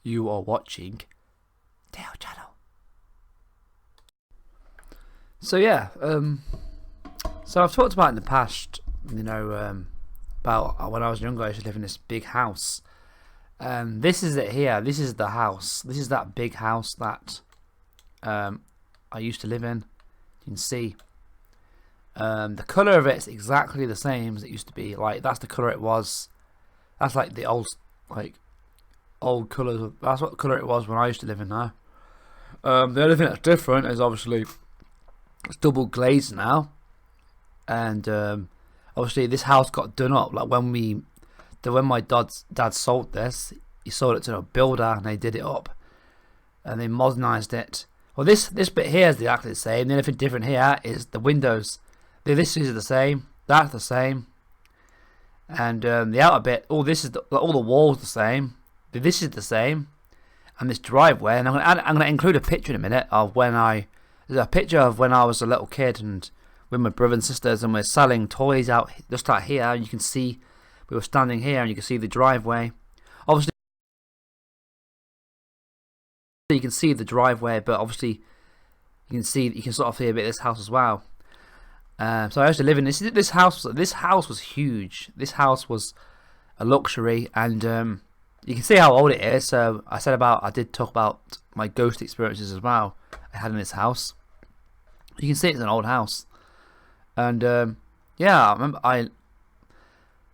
You are watching Dale Channel. So yeah, so I've talked about in the past, about when I was younger, I used to live in this big house. This is it here. This is the house. This is that big house that I used to live in. You can see the colour of it is exactly the same as it used to be. Like that's the colour it was. That's like the old colours. That's what colour it was when I used to live in there. The only thing that's different is obviously it's double glazed now, and obviously this house got done up. Like when my dad sold this, he sold it to a builder and they did it up and they modernised it. Well, this bit here is exactly the same. The only thing different here is the windows. This is the same. That's the same. And the outer bit, all the walls the same. This is the same. And this driveway, and I'm going to include a picture in a minute of there's a picture of when I was a little kid and with my brother and sisters, and we're selling toys out just out here. And you can see we were standing here, and you can see the driveway. Obviously, you can see the driveway, but obviously you can sort of see a bit of this house as well. So I used to live in this house. This house was huge. This house was a luxury, and you can see how old it is. So I did talk about my ghost experiences as well I had in this house. You can see it's an old house, and yeah, I remember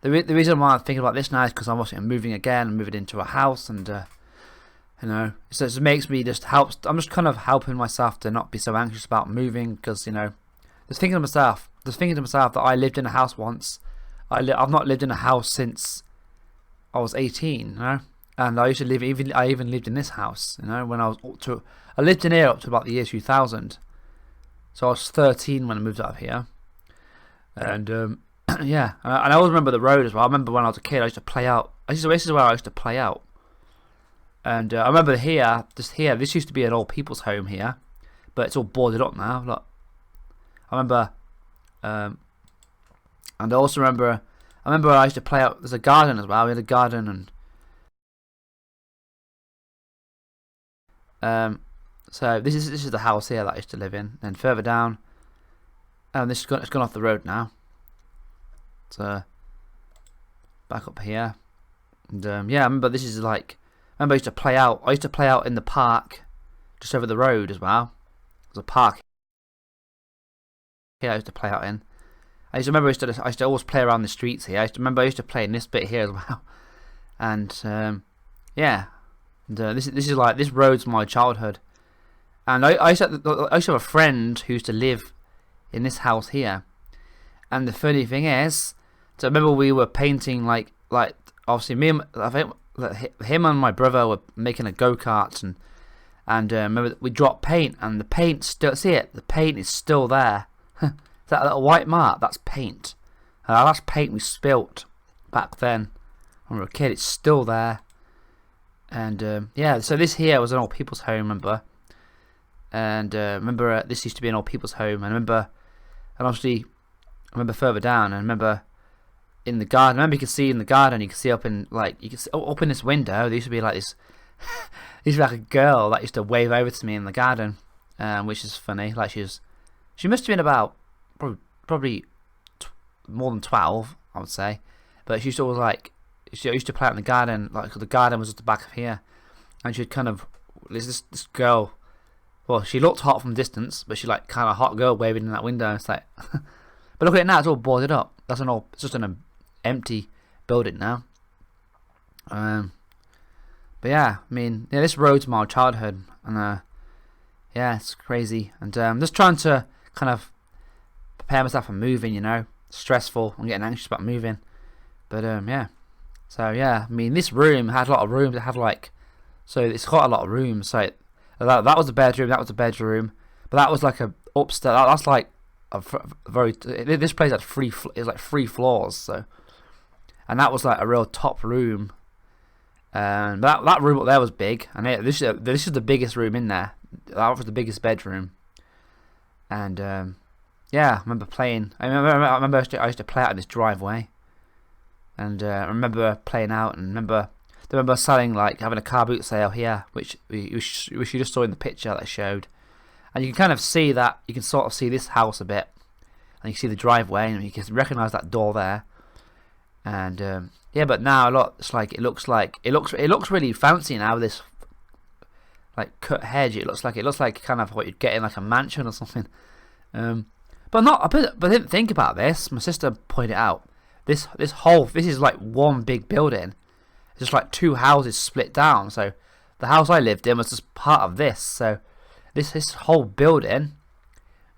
the reason why I'm thinking about this now is because I'm moving again. I'm moving into a house, and so it makes me I'm just kind of helping myself to not be so anxious about moving, because just thinking to myself that I lived in a house once. I've not lived in a house since I was 18, and I used to live. I even lived in this house, when I lived in here up to about the year 2000. So I was 13 when I moved out of here, and yeah, and I always remember the road as well. I remember when I was a kid, I used to play out. This is where I used to play out, and I remember this used to be an old people's home here, but it's all boarded up now. Look, I remember, and I also remember. I remember I used to play out. There's a garden as well. We had a garden, and so this is the house here that I used to live in. And further down, and it's gone off the road now. So back up here, and yeah, I remember this is like. I remember I used to play out. I used to play out in the park, just over the road as well. There's a park here I used to play out in. I used to always play around the streets here. I used to play in this bit here as well, and yeah, and this is this road's my childhood, and I used to have a friend who used to live in this house here, and the funny thing is, so I remember we were painting like obviously I think him and my brother were making a go-kart, and remember we dropped paint, and the paint the paint is still there. That little white mark, that's paint. That's paint we spilt back then when we were a kid. It's still there. And yeah, so this here was an old people's home, remember? And remember this used to be an old people's home. And obviously, I remember further down. And I remember in the garden. Remember, you can see in the garden. You can see up in up in this window. There used to be like this. There used to be like a girl that used to wave over to me in the garden, which is funny. Like she must have been about. Probably more than 12, I would say, but she used to she used to play out in the garden, like the garden was at the back of here, and she'd kind of this girl. Well, she looked hot from distance, but she like kind of hot girl waving in that window. It's like, but look at it now; it's all boarded up. It's just an empty building now. But yeah, I mean, yeah, this road's my childhood, and yeah, it's crazy, and I'm just trying to kind of prepare myself for moving, stressful. I'm getting anxious about moving, but yeah. So yeah, I mean, this room had a lot of rooms. So it's got a lot of rooms. So that was the bedroom. That was the bedroom, but that was like a upstairs. That's like a very. This place had three floors. So, and that was like a real top room. And that room up there was big, and this is the biggest room in there. That was the biggest bedroom, and yeah, I remember playing. I remember I used to play out in this driveway, and I remember playing out. And remember They remember selling, like, having a car boot sale here, which you just saw in the picture that I showed. And you can kind of see that, you can sort of see this house a bit. And you can see the driveway, and you can recognise that door there. And yeah, but now it looks really fancy now. This like cut hedge. It looks like kind of what you'd get in like a mansion or something. But I didn't think about this. My sister pointed it out. This is like one big building. It's just like two houses split down. So the house I lived in was just part of this. So this whole building,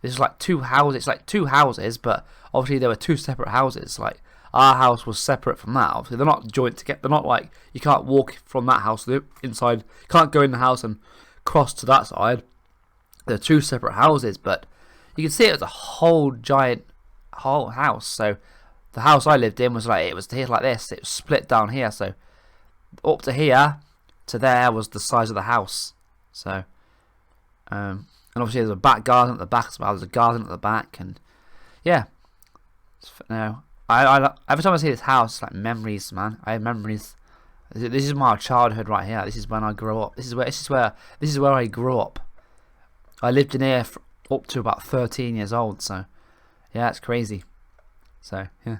this is like two houses. It's like two houses, but obviously there were two separate houses. Like our house was separate from that. Obviously they're not joined together. They're not like, you can't walk from that house to the inside. You can't go in the house and cross to that side. They're two separate houses, but you can see it was a whole house. So the house I lived in was like, it was here like this. It was split down here. So up to here to there was the size of the house. So and obviously there's a back garden at the back as well. There's a garden at the back, and yeah. No, I every time I see this house, it's like memories, man. I have memories. This is my childhood right here. This is when I grew up. This is where I grew up. I lived in here up to about 13 years old. So yeah, it's crazy. So yeah.